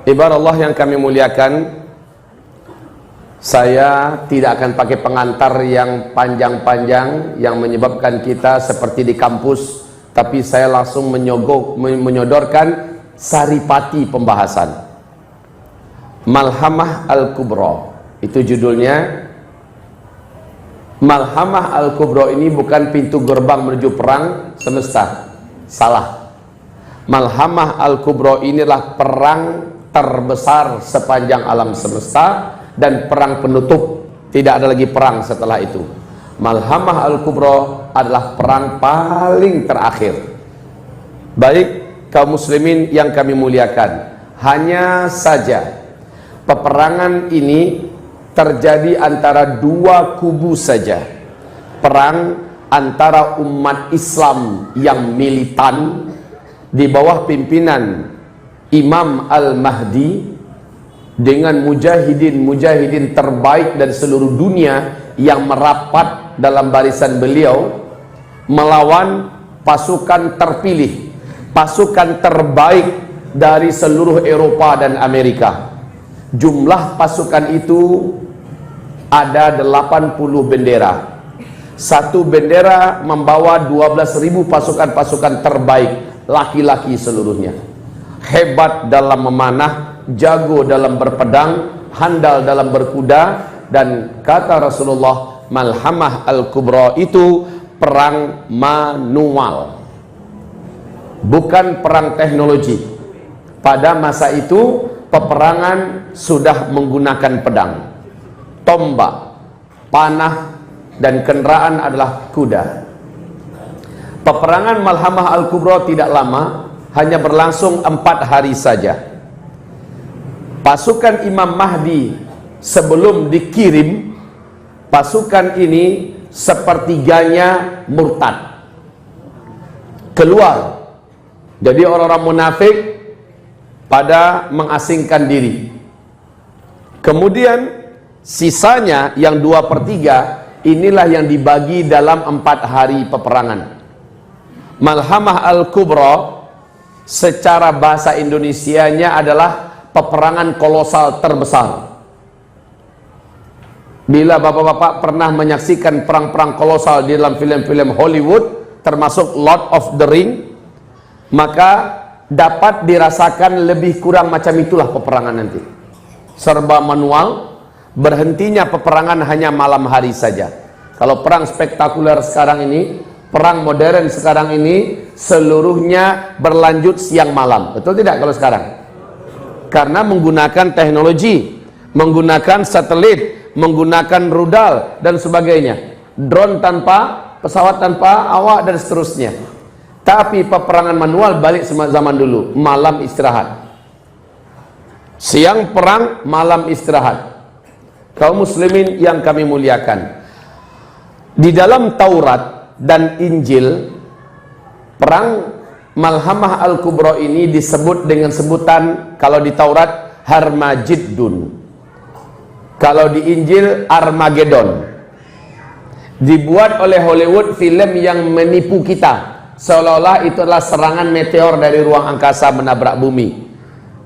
Ibarat Allah yang kami muliakan, saya tidak akan pakai pengantar yang panjang-panjang yang menyebabkan kita seperti di kampus, tapi saya langsung menyodorkan saripati pembahasan. Malhamah Al-Kubra, itu judulnya. Malhamah Al-Kubra ini bukan pintu gerbang menuju perang semesta, salah. Malhamah Al-Kubra inilah perang terbesar sepanjang alam semesta dan perang penutup. Tidak ada lagi perang setelah itu. Malhamah Al-Kubra adalah perang paling terakhir. Baik kaum muslimin yang kami muliakan, hanya saja peperangan ini terjadi antara dua kubu saja. Perang antara umat Islam yang militan di bawah pimpinan Imam Al-Mahdi dengan mujahidin terbaik dari seluruh dunia yang merapat dalam barisan beliau, melawan pasukan terpilih, pasukan terbaik dari seluruh Eropa dan Amerika. Jumlah pasukan itu ada 80 bendera. Satu bendera membawa 12.000 pasukan-pasukan terbaik, laki-laki seluruhnya. Hebat dalam memanah, jago dalam berpedang, handal dalam berkuda, dan kata Rasulullah, Malhamah Al-Kubra itu perang manual, bukan perang teknologi. Pada masa itu peperangan sudah menggunakan pedang, tombak, panah, dan kendaraan adalah kuda. Peperangan Malhamah Al-Kubra tidak lama, hanya berlangsung 4 hari saja. Pasukan Imam Mahdi sebelum dikirim, pasukan ini sepertiganya murtad, keluar. Jadi orang-orang munafik pada mengasingkan diri. Kemudian sisanya yang 2/3 inilah yang dibagi dalam 4 hari peperangan. Malhamah Al-Kubra secara bahasa Indonesianya adalah peperangan kolosal terbesar. Bila bapak-bapak pernah menyaksikan perang-perang kolosal di dalam film-film Hollywood, termasuk Lord of the Ring, maka dapat dirasakan lebih kurang macam itulah peperangan nanti. Serba manual, berhentinya peperangan hanya malam hari saja. Kalau perang spektakuler sekarang ini, perang modern sekarang ini, seluruhnya berlanjut siang malam. Betul tidak kalau sekarang? Karena menggunakan teknologi, menggunakan satelit, menggunakan rudal dan sebagainya, drone tanpa, pesawat tanpa awak dan seterusnya. Tapi peperangan manual balik zaman dulu, malam istirahat, siang perang, malam istirahat. Kaum muslimin yang kami muliakan, di dalam Taurat dan Injil, perang Malhamah Al-Kubra ini disebut dengan sebutan, kalau di Taurat Harmajiddun, kalau di Injil Armageddon. Dibuat oleh Hollywood film yang menipu kita, seolah-olah itu adalah serangan meteor dari ruang angkasa menabrak bumi,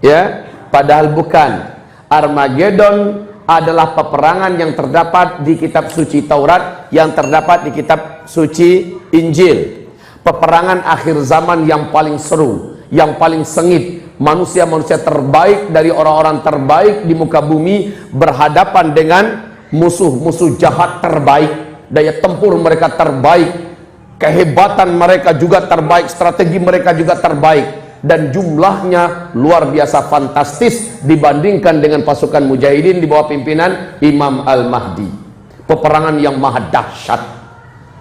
ya, padahal bukan. Armageddon adalah peperangan yang terdapat di kitab suci Taurat, yang terdapat di kitab suci Injil. Peperangan akhir zaman yang paling seru, yang paling sengit. Manusia-manusia terbaik dari orang-orang terbaik di muka bumi berhadapan dengan musuh-musuh jahat terbaik. Daya tempur mereka terbaik, kehebatan mereka juga terbaik, strategi mereka juga terbaik, dan jumlahnya luar biasa fantastis dibandingkan dengan pasukan mujahidin di bawah pimpinan Imam Al-Mahdi. Peperangan yang maha dahsyat,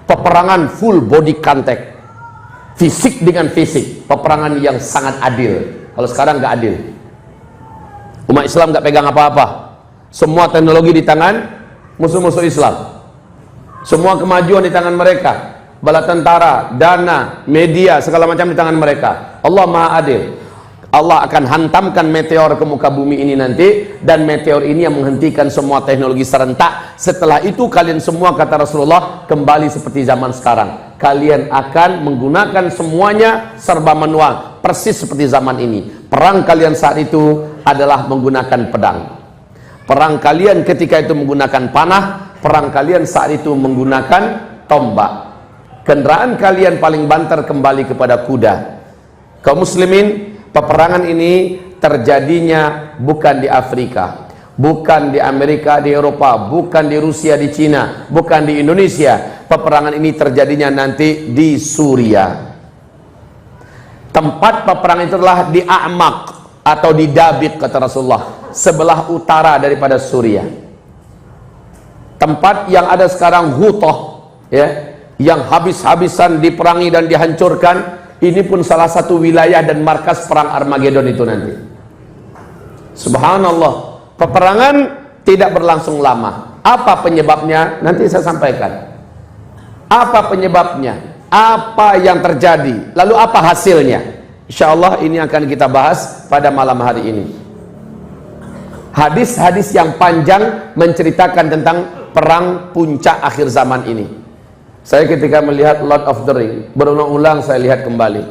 peperangan full body contact, fisik dengan fisik, peperangan yang sangat adil. Kalau sekarang nggak adil, umat Islam nggak pegang apa-apa, semua teknologi di tangan musuh-musuh Islam, semua kemajuan di tangan mereka, bala tentara, dana, media, segala macam di tangan mereka. Allah maha adil. Allah akan hantamkan meteor ke muka bumi ini nanti, dan meteor ini yang menghentikan semua teknologi serentak. Setelah itu kalian semua, kata Rasulullah, kembali seperti zaman sekarang. Kalian akan menggunakan semuanya serba manual, persis seperti zaman ini. Perang kalian saat itu adalah menggunakan pedang. Perang kalian ketika itu menggunakan panah. Perang kalian saat itu menggunakan tombak. Kendaraan kalian paling banter kembali kepada kuda. Kaum muslimin, peperangan ini terjadinya bukan di Afrika, bukan di Amerika, di Eropa, bukan di Rusia, di Cina, bukan di Indonesia. Peperangan ini terjadinya nanti di Suriah. Tempat peperangan itu adalah di A'maq atau di Dabiq, kata Rasulullah, sebelah utara daripada Suriah. Tempat yang ada sekarang Ghutah, ya, yang habis-habisan diperangi dan dihancurkan, ini pun salah satu wilayah dan markas perang Armageddon itu nanti. Subhanallah, peperangan tidak berlangsung lama. Apa penyebabnya? Nanti saya sampaikan. Apa penyebabnya? Apa yang terjadi? Lalu apa hasilnya? Insya Allah ini akan kita bahas pada malam hari ini. Hadis-hadis yang panjang menceritakan tentang perang puncak akhir zaman ini. Saya ketika melihat Lord of the Ring, berulang-ulang saya lihat kembali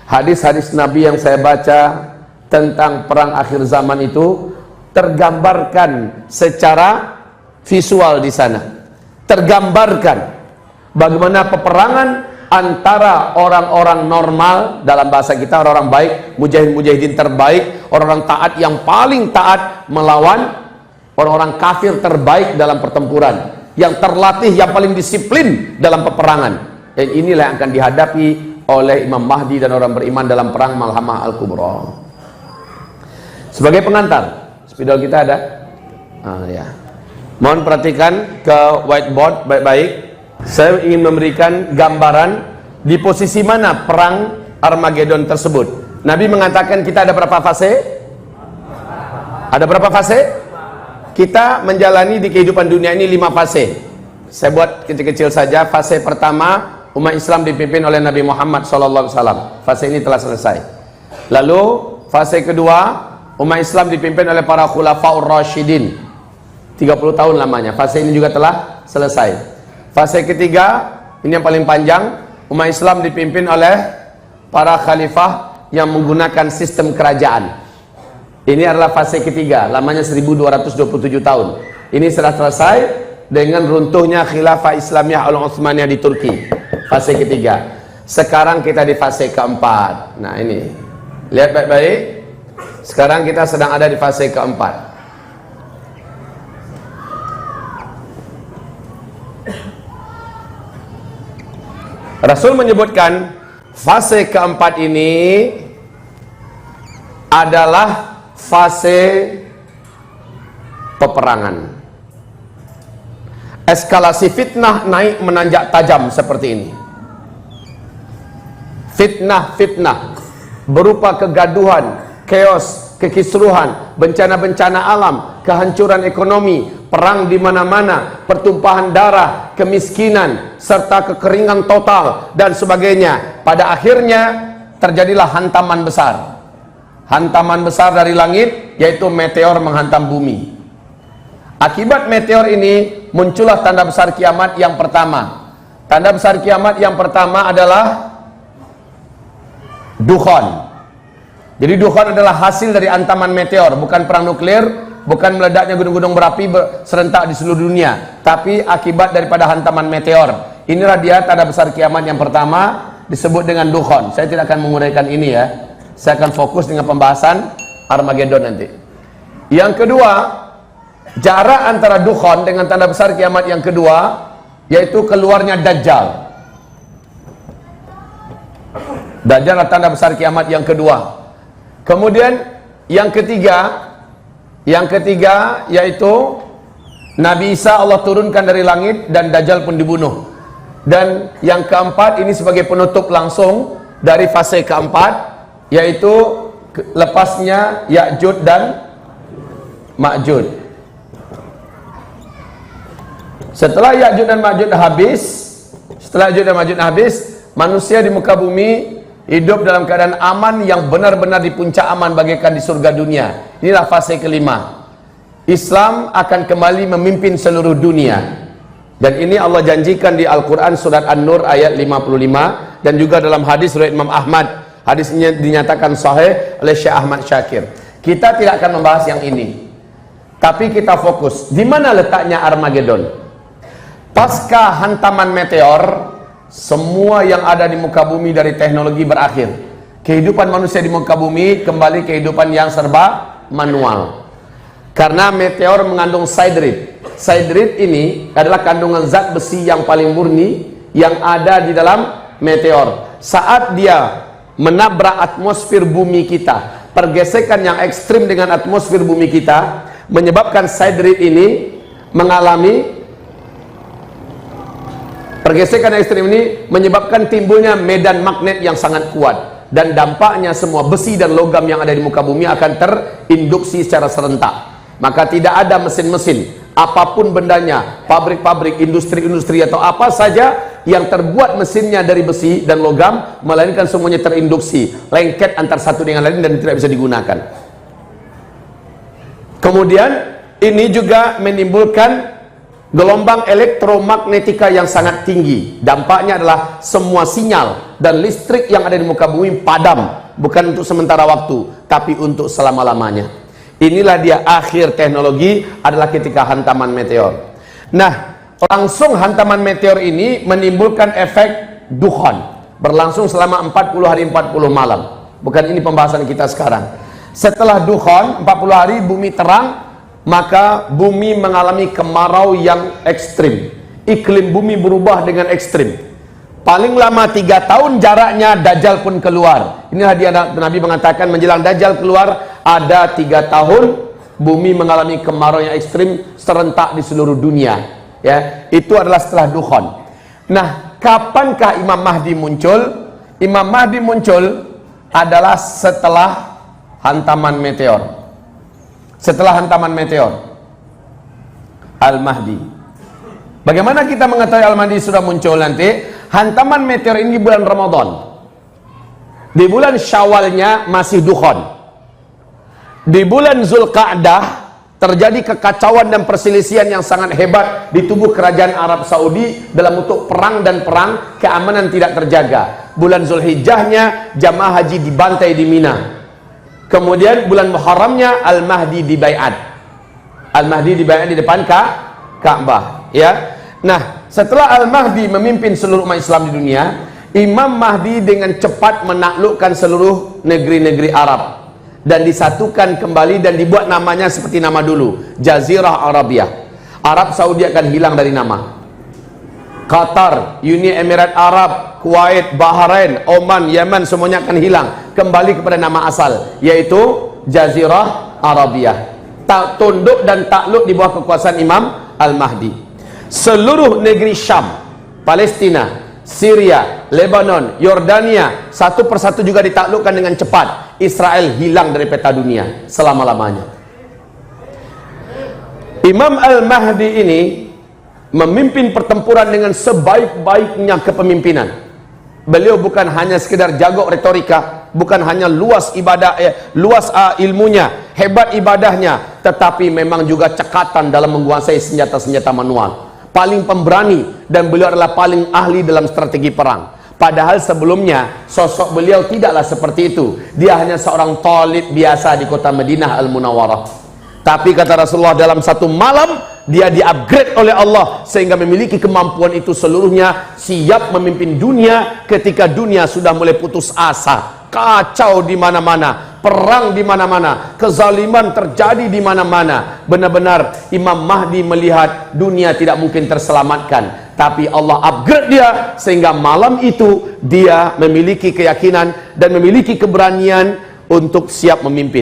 hadis-hadis Nabi yang saya baca tentang perang akhir zaman itu, tergambarkan secara visual di sana. Tergambarkan bagaimana peperangan antara orang-orang normal, dalam bahasa kita orang-orang baik, mujahid-mujahidin terbaik, orang-orang taat yang paling taat melawan orang-orang kafir terbaik dalam pertempuran, yang terlatih, yang paling disiplin dalam peperangan. Dan inilah yang akan dihadapi oleh Imam Mahdi dan orang beriman dalam perang Malhamah Al-Kubra. Sebagai pengantar, spidol kita ada? Ya. Mohon perhatikan ke whiteboard baik-baik. Saya ingin memberikan gambaran di posisi mana perang Armageddon tersebut. Nabi mengatakan kita ada berapa fase? Ada berapa fase? Kita menjalani di kehidupan dunia ini 5 fase. Saya buat kecil-kecil saja. Fase pertama, umat Islam dipimpin oleh Nabi Muhammad SAW. Fase ini telah selesai. Lalu fase kedua, umat Islam dipimpin oleh para khulafaur rasyidin. 30 tahun lamanya. Fase ini juga telah selesai. Fase ketiga, ini yang paling panjang, umat Islam dipimpin oleh para khalifah yang menggunakan sistem kerajaan. Ini adalah fase ketiga, lamanya 1227 tahun. Ini sudah selesai dengan runtuhnya khilafah Islamiyah Al-Utsmaniyah di Turki. Fase ketiga. Sekarang kita di fase keempat. Nah ini, lihat baik-baik. Sekarang kita sedang ada di fase keempat. Rasul menyebutkan fase keempat ini adalah fase peperangan. Eskalasi fitnah naik menanjak tajam seperti ini. Fitnah berupa kegaduhan, chaos, kekisruhan, bencana-bencana alam, kehancuran ekonomi, perang di mana-mana, pertumpahan darah, kemiskinan, serta kekeringan total dan sebagainya. Pada akhirnya terjadilah hantaman besar. Hantaman besar dari langit, yaitu meteor menghantam bumi. Akibat meteor ini muncullah tanda besar kiamat yang pertama. Tanda besar kiamat yang pertama adalah dukhan. Jadi dukhan adalah hasil dari hantaman meteor, bukan perang nuklir, bukan meledaknya gunung-gunung berapi serentak di seluruh dunia, tapi akibat daripada hantaman meteor. Inilah dia tanda besar kiamat yang pertama, disebut dengan dukhan. Saya tidak akan menguraikan ini ya. Saya akan fokus dengan pembahasan Armageddon nanti. Yang kedua, jarak antara dukhan dengan tanda besar kiamat yang kedua, yaitu keluarnya Dajjal. Dajjal adalah tanda besar kiamat yang kedua. Kemudian yang ketiga yaitu Nabi Isa Allah turunkan dari langit dan Dajjal pun dibunuh. Dan yang keempat ini sebagai penutup langsung dari fase keempat, yaitu lepasnya Ya'jud dan Ma'jud. Setelah Ya'jud dan Ma'jud habis, manusia di muka bumi hidup dalam keadaan aman yang benar-benar di puncak aman bagaikan di surga dunia. Inilah fase kelima. Islam akan kembali memimpin seluruh dunia. Dan ini Allah janjikan di Al-Quran surat An-Nur ayat 55, dan juga dalam hadis riwayat Imam Ahmad, Hadisnya dinyatakan sahih oleh Syekh Ahmad Syakir. Kita tidak akan membahas yang ini, tapi kita fokus di mana letaknya Armageddon. Pasca hantaman meteor, semua yang ada di muka bumi dari teknologi berakhir. Kehidupan manusia di muka bumi kembali kehidupan yang serba manual. Karena meteor mengandung siderit. Siderit ini adalah kandungan zat besi yang paling murni yang ada di dalam meteor. Saat dia menabrak atmosfer bumi kita, pergesekan yang ekstrim dengan atmosfer bumi kita menyebabkan siderit ini mengalami pergesekan ekstrim ini menyebabkan timbulnya medan magnet yang sangat kuat, dan dampaknya semua besi dan logam yang ada di muka bumi akan terinduksi secara serentak. Maka tidak ada mesin-mesin, apapun bendanya, pabrik-pabrik, industri-industri atau apa saja yang terbuat mesinnya dari besi dan logam, melainkan semuanya terinduksi, lengket antar satu dengan lain dan tidak bisa digunakan. Kemudian ini juga menimbulkan gelombang elektromagnetika yang sangat tinggi. Dampaknya adalah semua sinyal dan listrik yang ada di muka bumi padam, bukan untuk sementara waktu, tapi untuk selama-lamanya. Inilah dia akhir teknologi, adalah ketika hantaman meteor. Nah, langsung hantaman meteor ini menimbulkan efek dukhon, berlangsung selama 40 hari 40 malam. Bukan ini pembahasan kita sekarang. Setelah dukhon 40 hari bumi terang, maka bumi mengalami kemarau yang ekstrim. Iklim bumi berubah dengan ekstrim. Paling lama 3 tahun jaraknya Dajjal pun keluar. Inilah dia Nabi mengatakan menjelang Dajjal keluar ada 3 tahun bumi mengalami kemarau yang ekstrim serentak di seluruh dunia. Ya, itu adalah setelah dukhon. Nah, kapankah Imam Mahdi muncul? Imam Mahdi muncul adalah setelah hantaman meteor. Setelah hantaman meteor, Al-Mahdi. Bagaimana kita mengetahui Al-Mahdi sudah muncul nanti? Hantaman meteor ini bulan Ramadan. Di bulan Syawalnya masih dukhon. Di bulan Zulqa'dah terjadi kekacauan dan perselisihan yang sangat hebat di tubuh kerajaan Arab Saudi dalam bentuk perang dan perang, keamanan tidak terjaga. Bulan Zulhijjahnya jamaah haji dibantai di Mina. Kemudian bulan Muharramnya Al-Mahdi dibaiat. Al-Mahdi dibaiat di depan Ka'bah, ya. Nah, setelah Al-Mahdi memimpin seluruh umat Islam di dunia, Imam Mahdi dengan cepat menaklukkan seluruh negeri-negeri Arab dan disatukan kembali dan dibuat namanya seperti nama dulu, Jazirah Arabia. Arab Saudi akan hilang dari nama. Qatar, Uni Emirat Arab, Kuwait, Bahrain, Oman, Yaman, semuanya akan hilang, kembali kepada nama asal, yaitu Jazirah Arabia. Tunduk dan takluk di bawah kekuasaan Imam Al-Mahdi. Seluruh negeri Syam, Palestina, Syria, Lebanon, Yordania, satu persatu juga ditaklukkan dengan cepat. Israel hilang dari peta dunia selama-lamanya. Imam Al-Mahdi ini memimpin pertempuran dengan sebaik-baiknya kepemimpinan. Beliau bukan hanya sekedar jago retorika, bukan hanya luas ibadah, luas ilmunya, hebat ibadahnya, tetapi memang juga cekatan dalam menguasai senjata-senjata manual. Paling pemberani, dan beliau adalah paling ahli dalam strategi perang. Padahal sebelumnya sosok beliau tidaklah seperti itu. Dia hanya seorang talib biasa di kota Madinah Al-Munawwarah. Tapi kata Rasulullah, dalam satu malam dia di-upgrade oleh Allah sehingga memiliki kemampuan itu seluruhnya, siap memimpin dunia ketika dunia sudah mulai putus asa. Kacau di mana-mana, perang di mana-mana, kezaliman terjadi di mana-mana. Benar-benar Imam Mahdi melihat dunia tidak mungkin terselamatkan, tapi Allah upgrade dia sehingga malam itu dia memiliki keyakinan dan memiliki keberanian untuk siap memimpin.